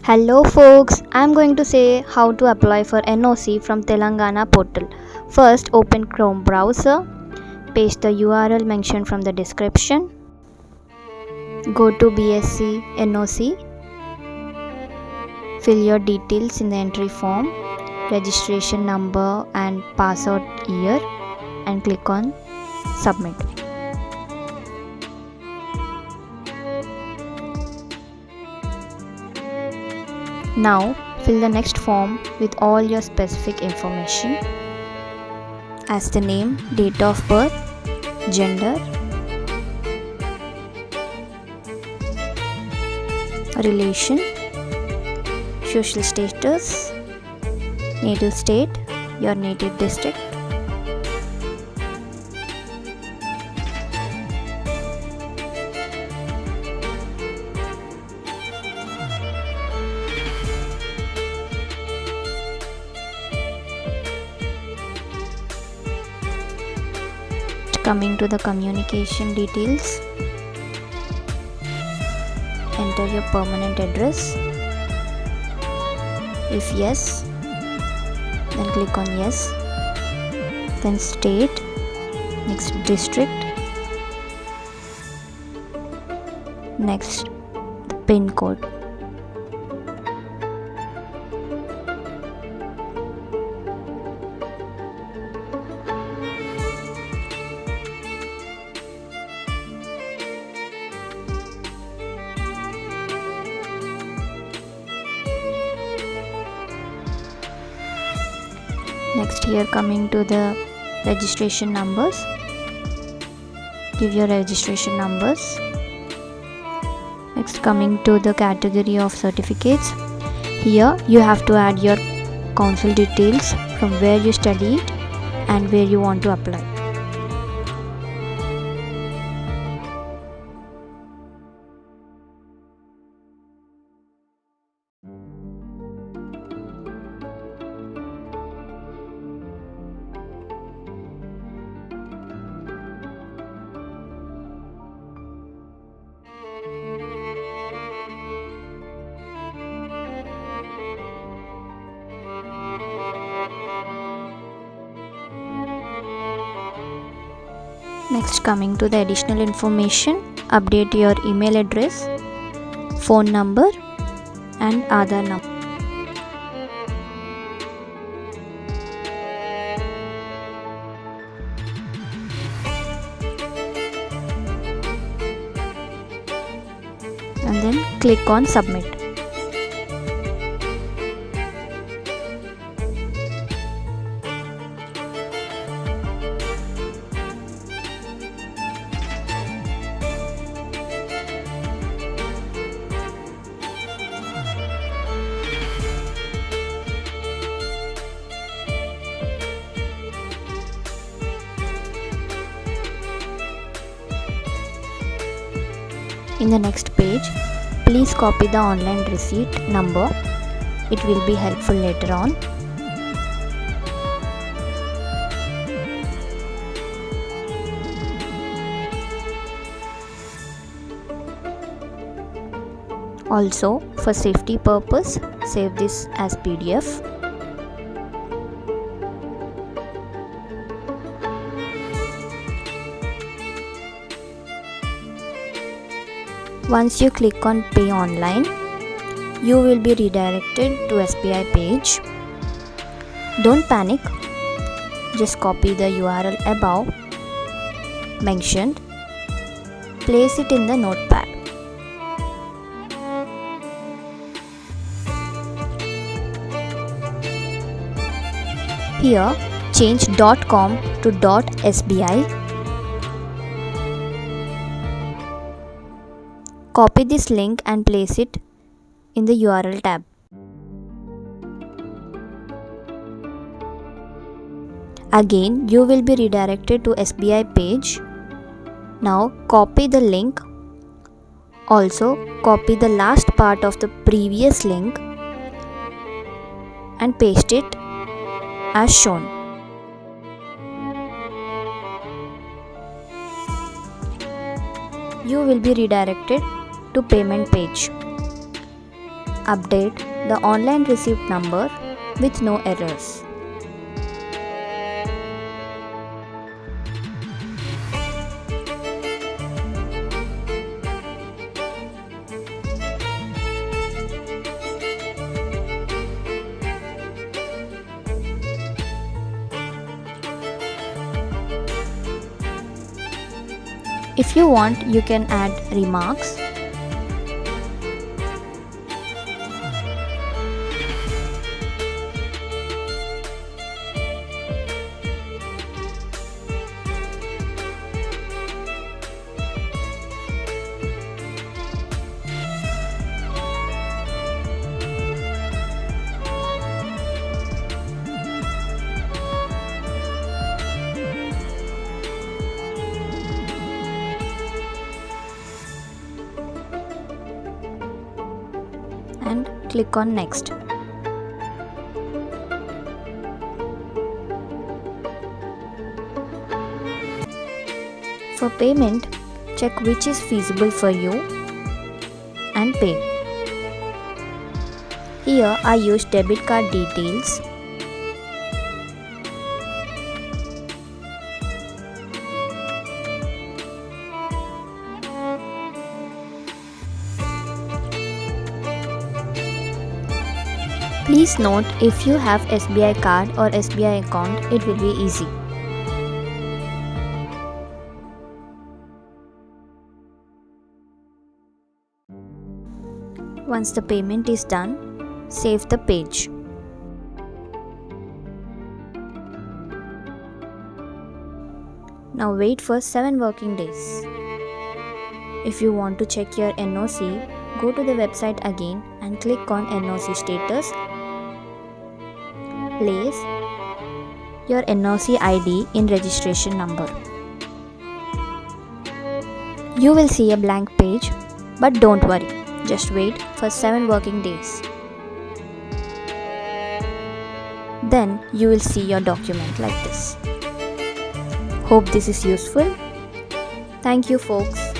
Hello folks, I am going to say how to apply for NOC from Telangana portal. First, open Chrome browser, paste the URL mentioned from the description, go to BSc NOC, fill your details in the entry form, registration number and passout year, and click on submit. Now fill the next form with all your specific information as the name, date of birth, gender, relation, social status, native state, your native district, coming to the communication details, enter your permanent address. If yes, then click on yes, then state, next district, next the PIN code. Next, here coming to the registration numbers, give your registration numbers. Next, coming to the category of certificates, here you have to add your council details from where you studied and where you want to apply. Next, coming to the additional information, update your email address, phone number and Aadhaar number. And then click on submit. In the next page, please copy the online receipt number. It will be helpful later on. Also, for safety purpose, save this as PDF. Once you click on Pay Online, you will be redirected to SBI page. Don't panic, just copy the URL above mentioned, place it in the notepad. Here, change .com to .sbi. Copy this link and place it in the URL tab. Again, you will be redirected to SBI page. Now, copy the link. Also, copy the last part of the previous link and paste it as shown. You will be redirected to payment page. update the online receipt number with no errors. If you want, you can add remarks. And click on Next. For payment, check which is feasible for you and pay. Here I use debit card details. Please note, if you have SBI card or SBI account, it will be easy. Once the payment is done, save the page. Now wait for 7 working days. If you want to check your NOC, go to the website again and click on NOC status. Place your NOC ID in registration number. You will see a blank page, but don't worry, just wait for 7 working days. Then you will see your document like this. Hope this is useful. Thank you folks.